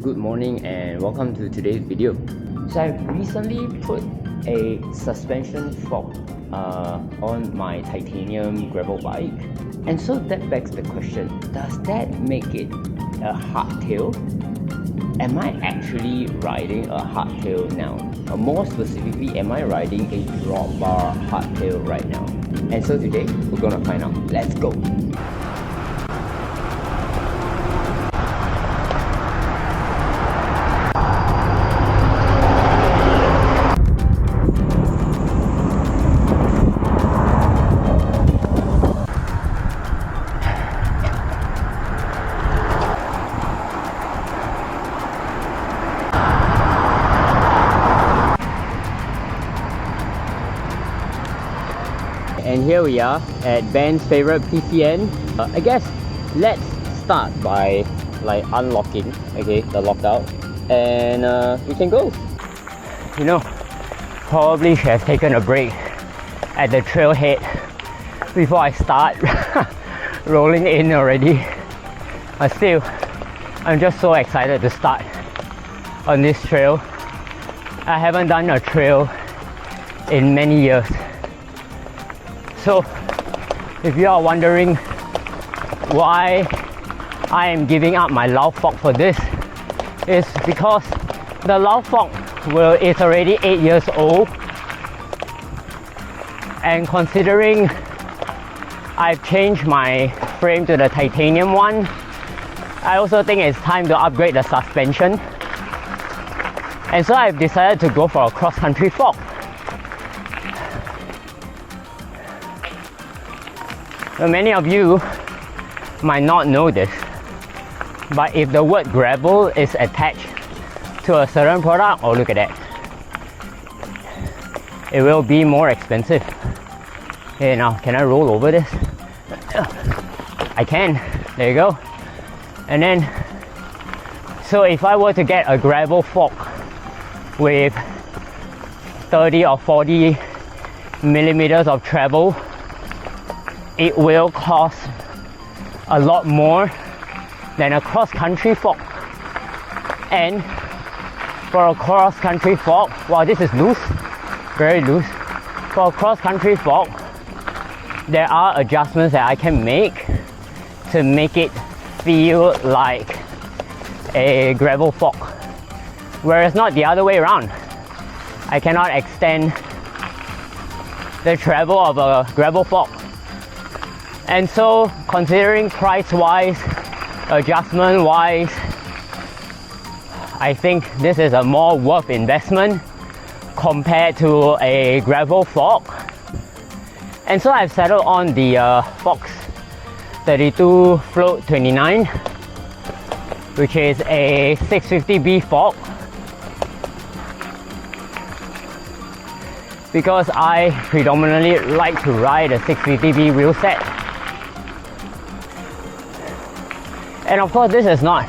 Good morning and welcome to today's video. So I recently put a suspension fork on my titanium gravel bike, and so that begs the question, does that make it a hardtail? Am I actually riding a hardtail now? Or more specifically, am I riding a drop bar hardtail right now? And so today we're gonna find out. Let's go! And here we are at Ben's favorite PCN. I guess let's start by unlocking, okay, the lockout, and we can go. You know, probably should have taken a break at the trailhead before I start rolling in already. But still, I'm just so excited to start on this trail. I haven't done a trail in many years. So, if you are wondering why I am giving up my Lao fork for this, is because the Lao fork is already 8 years old, and considering I've changed my frame to the titanium one, I also think it's time to upgrade the suspension, and so I've decided to go for a cross-country fork. Now, many of you might not know this, but if the word gravel is attached to a certain product, oh look at that, it will be more expensive. Okay, now can I roll over this? I can, there you go. And then, so if I were to get a gravel fork with 30 or 40 millimeters of travel, it will cost a lot more than a cross-country fork. And for a cross-country fork, wow, this is loose, very loose. For a cross-country fork, there are adjustments that I can make to make it feel like a gravel fork, whereas not the other way around. I cannot extend the travel of a gravel fork. And so, considering price-wise, adjustment-wise, I think this is a more worth investment compared to a gravel fork. And so I've settled on the Fox 32 Float 29, which is a 650B fork, because I predominantly like to ride a 650B wheel set. And of course, this is not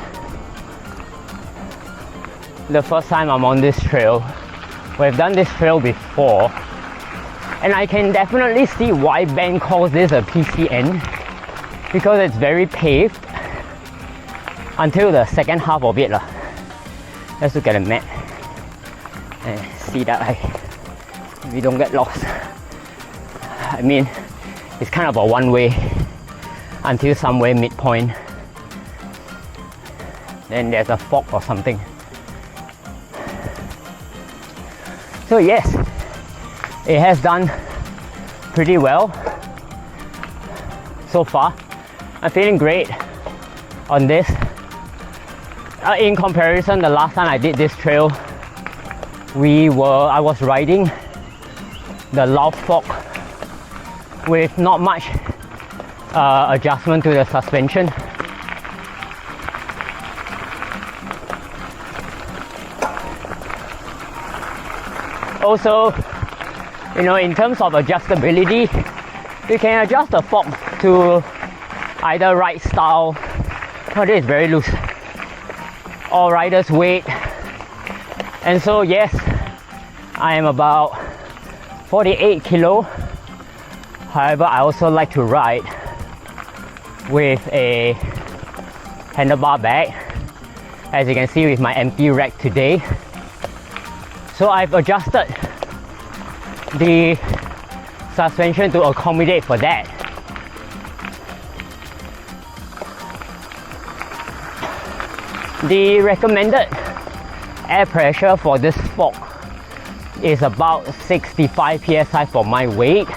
the first time I'm on this trail. We've done this trail before, and I can definitely see why Ben calls this a PCN, because it's very paved until the second half of it. Let's look at the map and see that we don't get lost. I mean, it's kind of a one-way until somewhere midpoint. Then there's a fork or something. So yes, it has done pretty well so far. I'm feeling great on this. In comparison, the last time I did this trail, I was riding the Lao fork with not much adjustment to the suspension. Also, you know, in terms of adjustability, you can adjust the fork to either ride style, oh, this is very loose, or rider's weight. And so yes, I am about 48 kilo. However, I also like to ride with a handlebar bag, as you can see with my empty rack today. So I've adjusted the suspension to accommodate for that. The recommended air pressure for this fork is about 65 psi for my weight.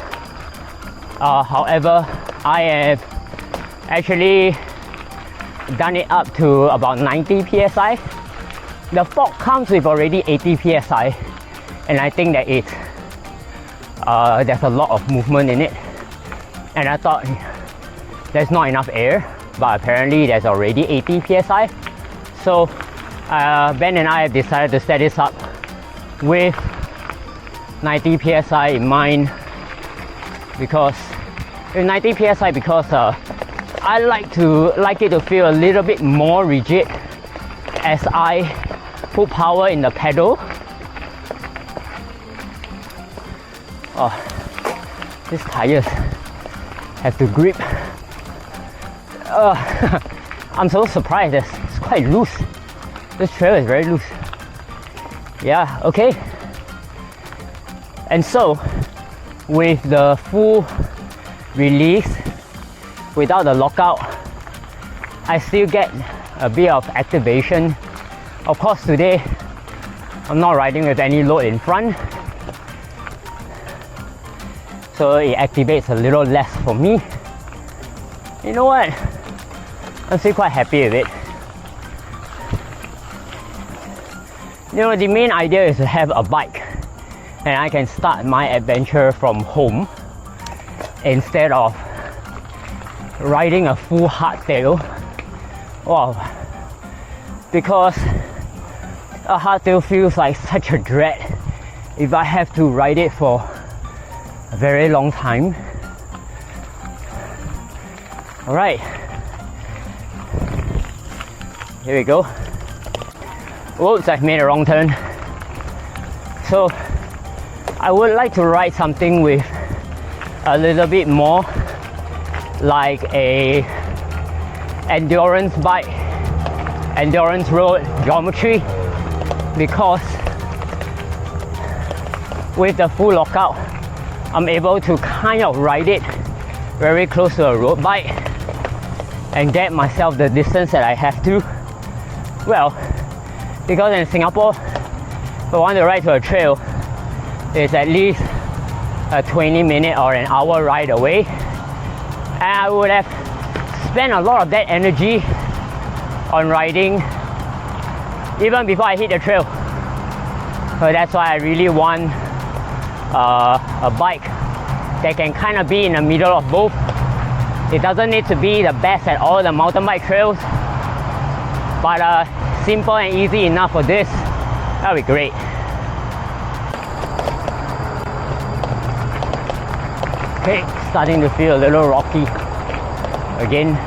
However, I have actually done it up to about 90 psi. The fork comes with already 80 psi, and I think that there's a lot of movement in it. And I thought there's not enough air, but apparently there's already 80 psi. So Ben and I have decided to set this up with 90 psi in mind, because with 90 psi because I like it to feel a little bit more rigid as I put power in the pedal. Oh, these tires have to grip. I'm so surprised, it's quite loose. This trail is very loose. Yeah, okay. And so, with the full release, without the lockout, I still get a bit of activation. Of course, today, I'm not riding with any load in front, so it activates a little less for me. You know what? I'm still quite happy with it. You know, the main idea is to have a bike and I can start my adventure from home instead of riding a full hardtail. Wow, because a hardtail feels like such a dread if I have to ride it for a very long time. Alright, here we go. Whoops, I've made a wrong turn. So I would like to ride something with a little bit more like a endurance bike, endurance road geometry, because with the full lockout I'm able to kind of ride it very close to a road bike and get myself the distance that I have to. Well, because in Singapore, if I want to ride to a trail, it's at least a 20-minute or an hour ride away, and I would have spent a lot of that energy on riding even before I hit the trail. So that's why I really want a bike that can kind of be in the middle of both. It doesn't need to be the best at all the mountain bike trails, but simple and easy enough for this. That'll be great. Okay, starting to feel a little rocky again.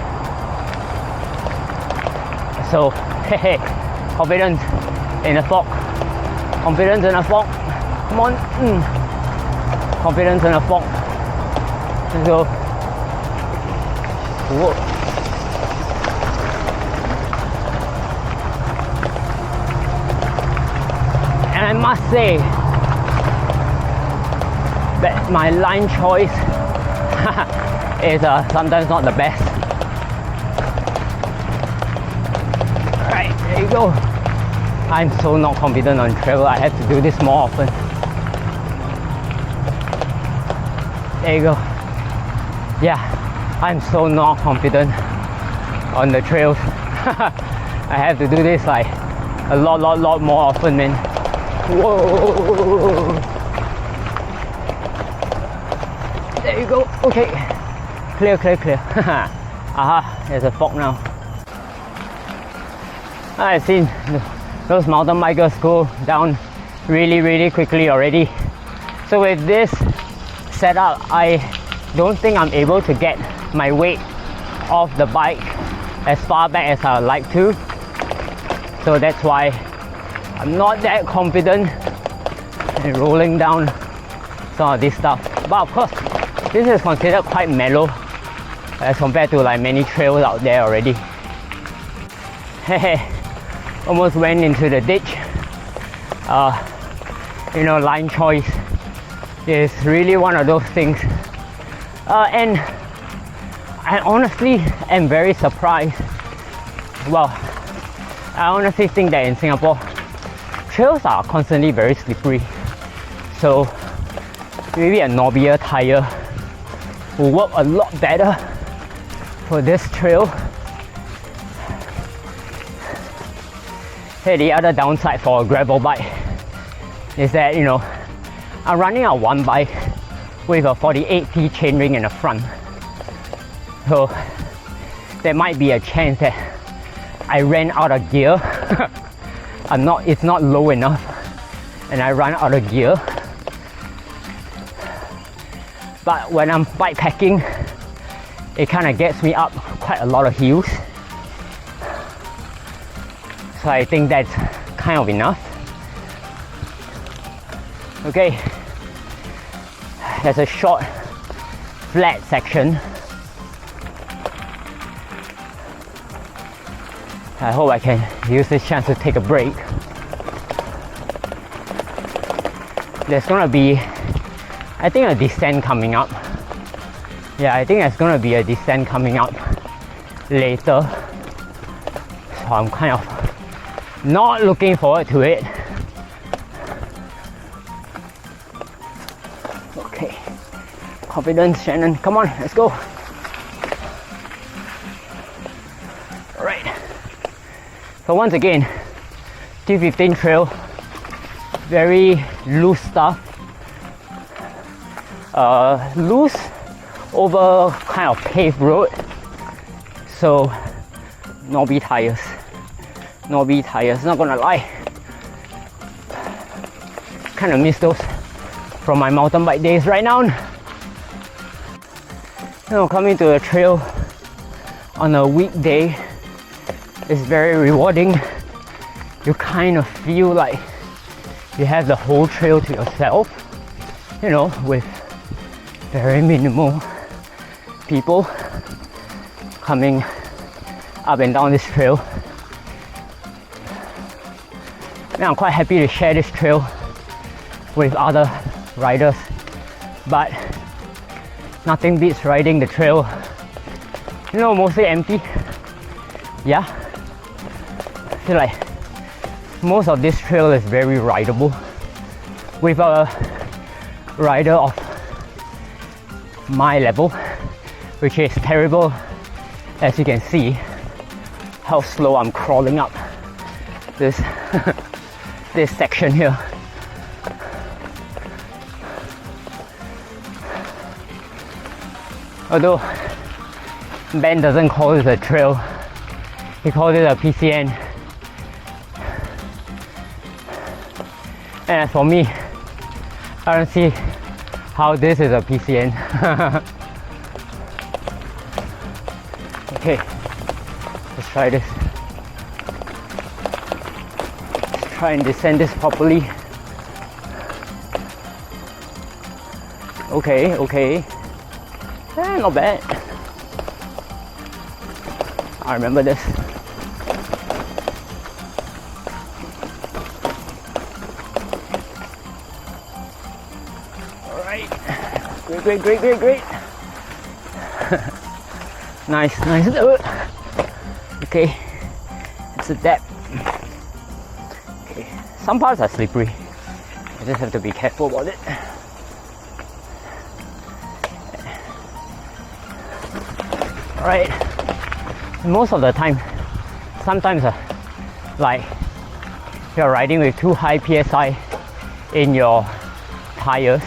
So, hey, confidence in the fork. Confidence in the fork. Come on. Confidence in the fork. Let's go. Whoa. And I must say that my line choice is sometimes not the best. Alright, there you go. I'm so not confident on travel. I have to do this more often. There you go. Yeah, I'm so not confident on the trails. I have to do this like a lot more often, man. Whoa. There you go. Okay. Clear. Aha, there's a fog now. I've seen those mountain bikers go down really quickly already. So with this setup, I don't think I'm able to get my weight off the bike as far back as I would like to. So that's why I'm not that confident in rolling down some of this stuff. But of course, this is considered quite mellow as compared to like many trails out there already. Hey, almost went into the ditch. You know, line choice is really one of those things. And I honestly am very surprised. Well, I honestly think that in Singapore, trails are constantly very slippery. So maybe a knobbier tire will work a lot better for this trail. Hey, the other downside for a gravel bike is that, you know, I'm running on one bike with a 48T chainring in the front. So there might be a chance that I ran out of gear. It's not low enough and I run out of gear. But when I'm bikepacking, it kind of gets me up quite a lot of hills. So I think that's kind of enough. Okay, there's a short flat section. I hope I can use this chance to take a break. There's gonna be, I think, a descent coming up. Yeah, I think there's gonna be a descent coming up later. So I'm kind of not looking forward to it. Okay, confidence, Shannon. Come on, let's go. All right. So once again, T15 trail, very loose stuff. Loose over kind of paved road. So knobby tires. Knobby tires, not gonna lie. Kind of miss those from my mountain bike days right now. You know, coming to a trail on a weekday is very rewarding. You kind of feel like you have the whole trail to yourself, you know, with very minimal people coming up and down this trail. And I'm quite happy to share this trail with other riders, but nothing beats riding the trail, you know, mostly empty. Yeah, I feel like most of this trail is very rideable. With a rider of my level, which is terrible, as you can see how slow I'm crawling up this this section here. Although Ben doesn't call it a trail, he calls it a PCN. And as for me, I don't see how this is a PCN. Okay, let's try this. Let's try and descend this properly. Okay, okay. Not bad. I remember this. Alright. Great, great, great, great, great. Nice, nice. Okay. It's a depth. Okay. Some parts are slippery. I just have to be careful about it. Right, most of the time, sometimes like you're riding with too high PSI in your tires,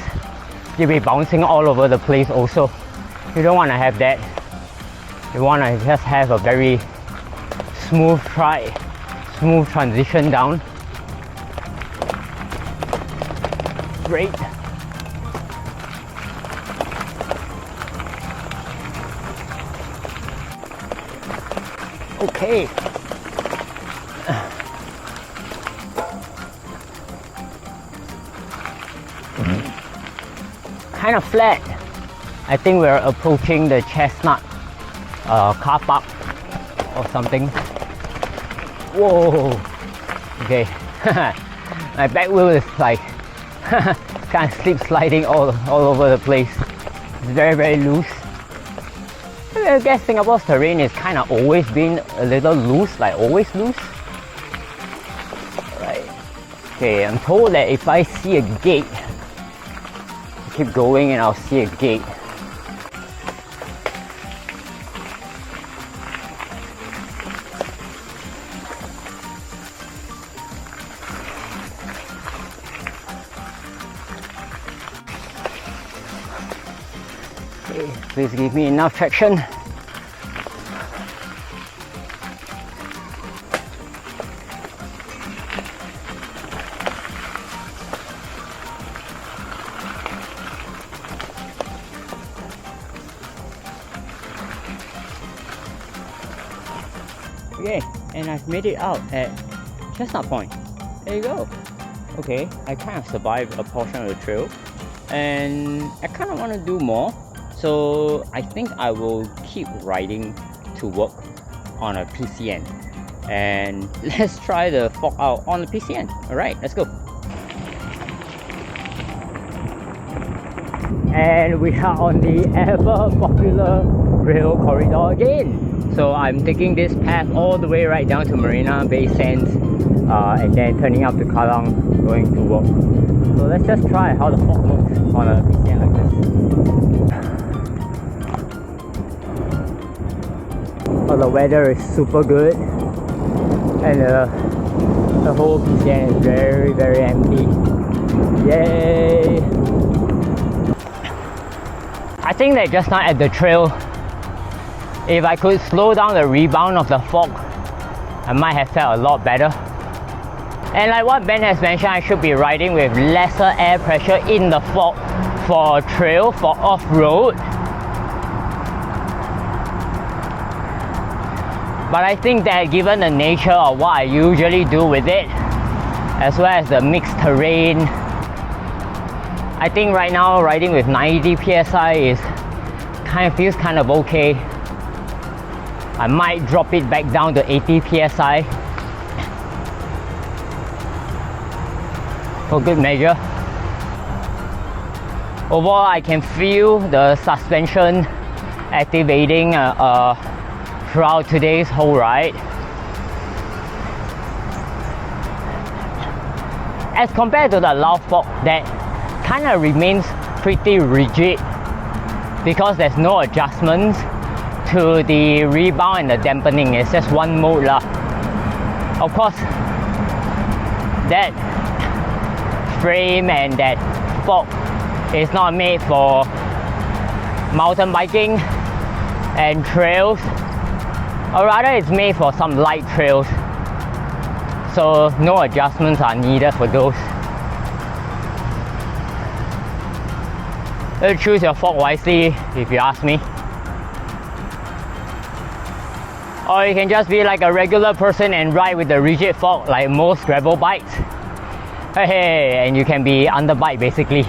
you'll be bouncing all over the place also. You don't want to have that. You want to just have a very smooth transition down. Great. Okay. Kind of flat. I think we're approaching the Chestnut car park or something. Whoa, Okay, my back wheel is like kind of slip sliding all over the place. It's very loose. I guess Singapore's terrain is kind of always been a little loose, like always loose. Right. Okay, I'm told that if I see a gate, I keep going and I'll see a gate. Okay, please give me enough traction. Okay, and I've made it out at Chestnut Point. There you go. Okay, I kind of survived a portion of the trail and I kind of want to do more. So I think I will keep riding to work on a PCN. And let's try the fog out on the PCN. Alright, let's go. And we are on the ever popular rail corridor again. So I'm taking this path all the way right down to Marina Bay Sands and then turning up to Kallang, going to work. So let's just try how the fog looks on a PCN like this. Oh, the weather is super good and the whole PCN is very empty. Yay! I think that just now at the trail, if I could slow down the rebound of the fog, I might have felt a lot better. And like what Ben has mentioned, I should be riding with lesser air pressure in the fog for a trail, for off-road. But I think that given the nature of what I usually do with it, as well as the mixed terrain, I think right now riding with 90 psi feels kind of okay. I might drop it back down to 80 psi for good measure. Overall, I can feel the suspension activating throughout today's whole ride. As compared to the loud fog that kind of remains pretty rigid because there's no adjustments to the rebound and the dampening. It's just one mode lah. Of course, that frame and that fog is not made for mountain biking and trails, or rather it's made for some light trails, so no adjustments are needed for those. Choose your fog wisely if you ask me. Or you can just be like a regular person and ride with the rigid fog like most gravel bikes. Hey, and you can be underbike basically.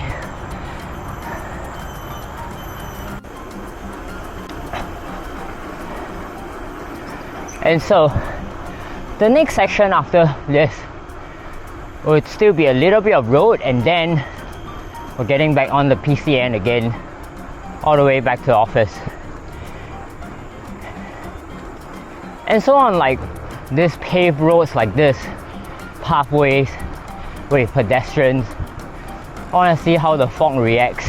And so the next section after this would still be a little bit of road, and then we're getting back on the PCN again, all the way back to the office. And so on, like these paved roads like this, pathways with pedestrians, I want to see how the fog reacts,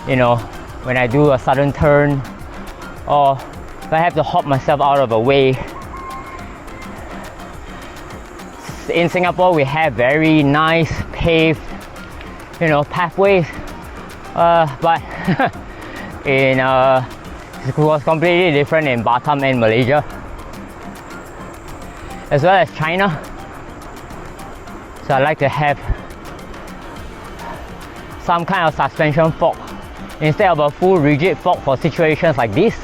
you know, when I do a sudden turn, or if I have to hop myself out of a way. In Singapore, we have very nice paved, you know, pathways, but it was completely different in Batam and Malaysia, as well as China. So I like to have some kind of suspension fog instead of a full rigid fog for situations like this.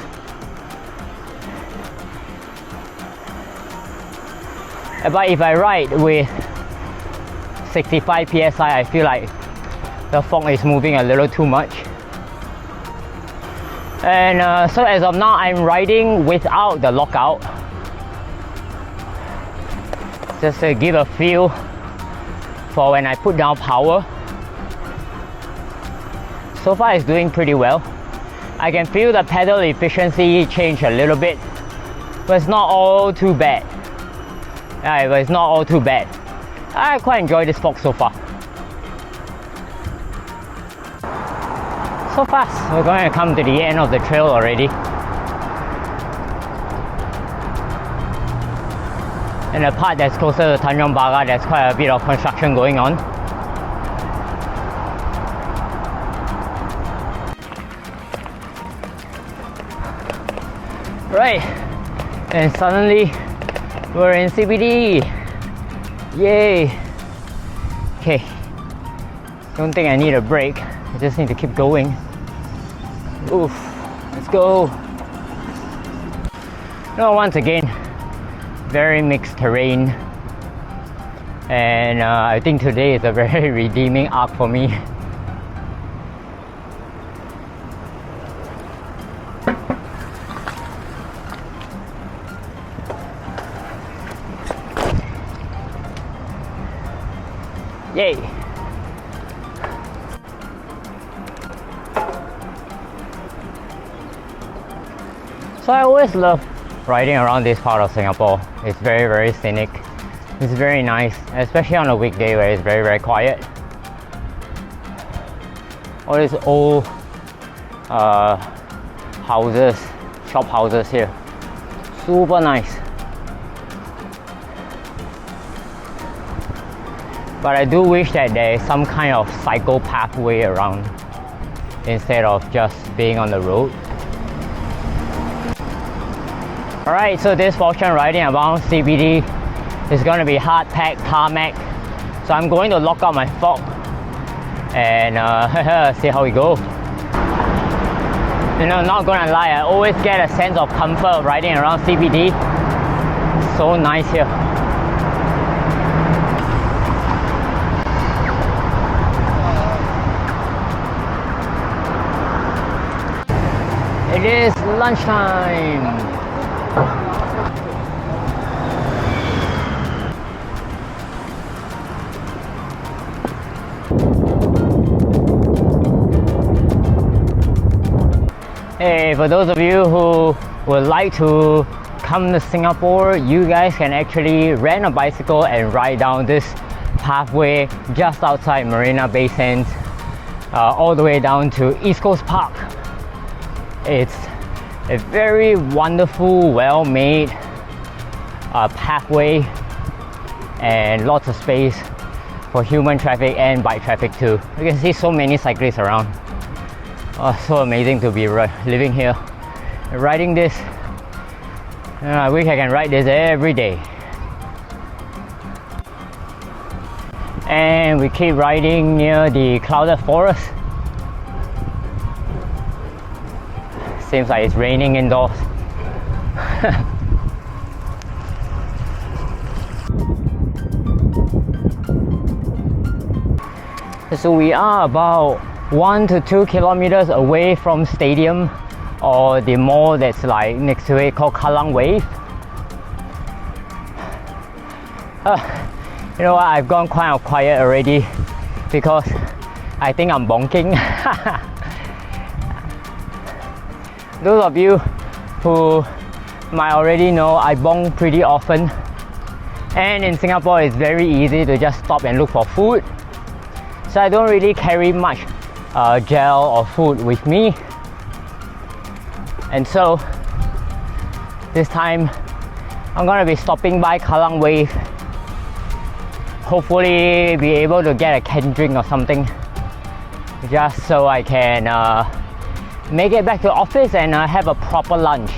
But if I ride with 65 psi, I feel like the fog is moving a little too much. And so as of now, I'm riding without the lockout. just to give a feel for when I put down power. So far it's doing pretty well. I can feel the pedal efficiency change a little bit, but it's not all too bad. But it's not all too bad. I quite enjoy this fork so far. So fast, we're going to come to the end of the trail already. And the part that's closer to Tanjong Pagar, there's quite a bit of construction going on. Right, and suddenly we're in CBD. Yay! Okay, don't think I need a break. I just need to keep going. Oof, let's go. No, once again, very mixed terrain, and I think today is a very redeeming arc for me. Yay! So I always love riding around this part of Singapore. It's very scenic. It's very nice, especially on a weekday where it's very quiet. All these old houses, shop houses here. Super nice. But I do wish that there is some kind of cycle pathway around instead of just being on the road. Alright, so this portion riding around CBD is going to be hard packed tarmac. So I'm going to lock out my fork and see how we go. You know, not gonna lie, I always get a sense of comfort riding around CBD. So nice here. It is lunchtime. Hey, for those of you who would like to come to Singapore, you guys can actually rent a bicycle and ride down this pathway just outside Marina Bay Sands, all the way down to East Coast Park. It's a very wonderful, well-made pathway and lots of space for human traffic and bike traffic too. You can see so many cyclists around. Oh, so amazing to be living here, riding this. I wish I can ride this every day. And we keep riding near the clouded forest. Seems like it's raining indoors. So we are about 1 to 2 kilometers away from stadium or the mall that's like next to it called Kallang Wave. You know what, I've gone quite quiet already because I think I'm bonking. Those of you who might already know, I bonk pretty often, and in Singapore it's very easy to just stop and look for food, so I don't really carry much gel or food with me. And so this time I'm gonna be stopping by Kallang Wave, hopefully be able to get a canned drink or something just so I can make it back to office and have a proper lunch.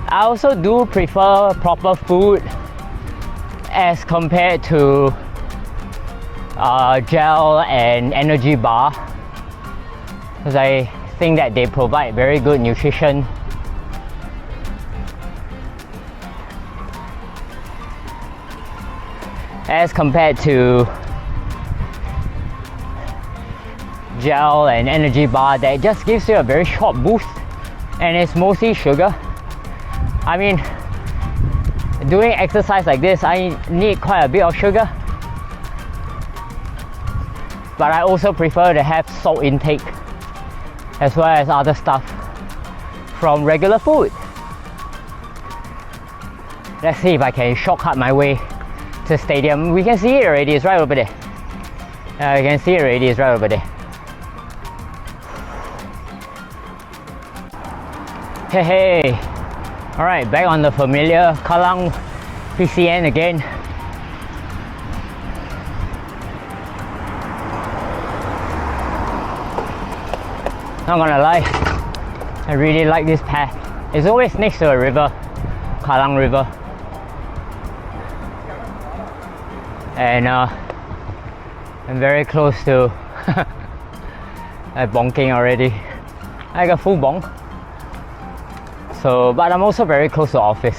I also do prefer proper food as compared to gel and energy bar, because I think that they provide very good nutrition. As compared to gel and energy bar that just gives you a very short boost and it's mostly sugar. I mean, doing exercise like this, I need quite a bit of sugar. But I also prefer to have salt intake as well as other stuff from regular food. Let's see if I can shortcut my way to stadium. We can see it already, it's right over there. You can see it already, it's right over there. Hey, hey. Alright, back on the familiar Kallang PCN again. Not gonna lie, I really like this path. It's always next to a river, Kallang River. And I'm very close to bonking already. I got full bonk. So, but I'm also very close to office.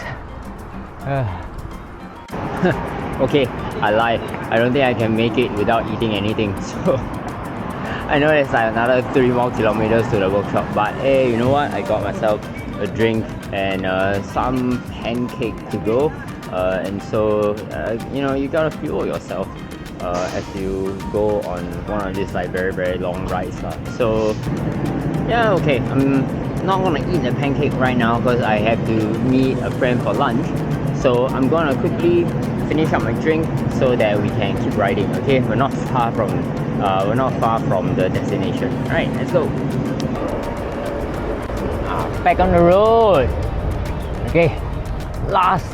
Okay, I lied. I don't think I can make it without eating anything. So I know it's like another 3 more kilometers to the workshop, but hey, you know what? I got myself a drink and some pancake to go. And so, you know, you gotta fuel yourself as you go on one of these like very long rides. So, yeah, okay. I'm not gonna eat the pancake right now because I have to meet a friend for lunch. So I'm gonna quickly finish up my drink so that we can keep riding. Okay, we're not far from the destination. All right, let's go. Back on the road. Okay, last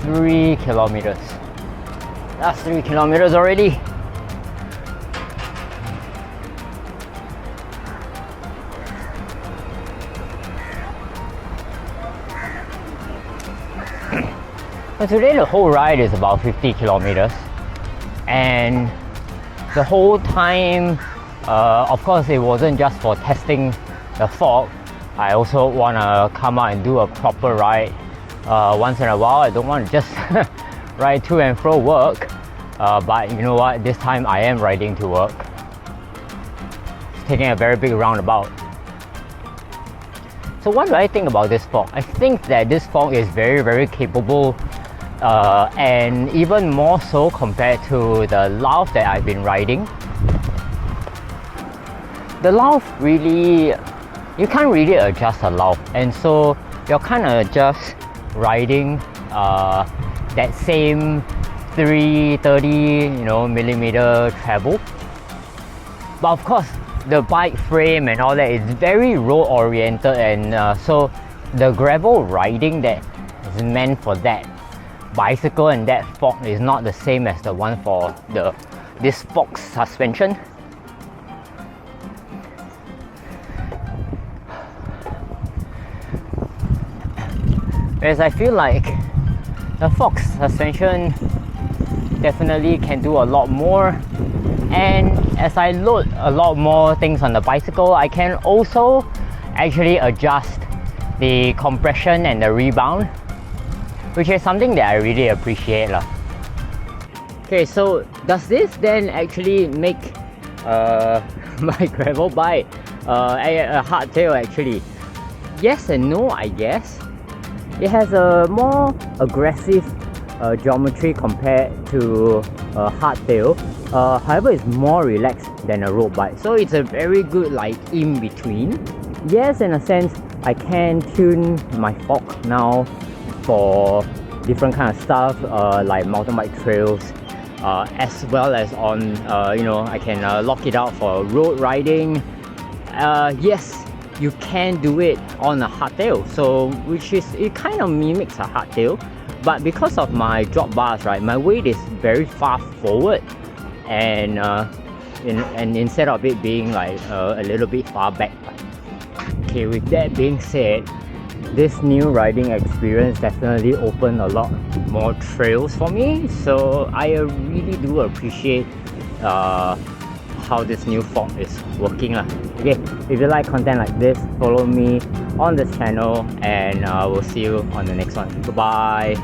3 kilometers. Last 3 kilometers already. So today the whole ride is about 50 kilometers, and the whole time, of course, it wasn't just for testing the fog. I also want to come out and do a proper ride once in a while. I don't want to just ride to and fro work, but you know what, this time I am riding to work. It's taking a very big roundabout. So what do I think about this fog? I think that this fog is very capable, and even more so compared to the Lauf that I've been riding. The Lauf really, you can't really adjust a Lauf, and so you're kind of just riding that same 330 millimeter travel. But of course, the bike frame and all that is very road oriented, and so the gravel riding that is meant for that bicycle and that fork is not the same as the one for this fork suspension. Whereas I feel like the fork suspension definitely can do a lot more, and as I load a lot more things on the bicycle, I can also actually adjust the compression and the rebound, which is something that I really appreciate. Okay, so does this then actually make my gravel bike a hardtail actually? Yes and no, I guess. It has a more aggressive geometry compared to a hardtail. However, it's more relaxed than a road bike, so it's a very good like in between. Yes, in a sense, I can tune my fork now for different kind of stuff, like mountain bike trails, as well as on I can lock it out for road riding. Yes, you can do it on a hardtail, so which is, it kind of mimics a hardtail, but because of my drop bars, right, my weight is very far forward, and instead of it being like a little bit far back. Okay, with that being said, this new riding experience definitely opened a lot more trails for me, so I really do appreciate how this new fork is working. Okay, if you like content like this, follow me on this channel, and we'll see you on the next one. Goodbye.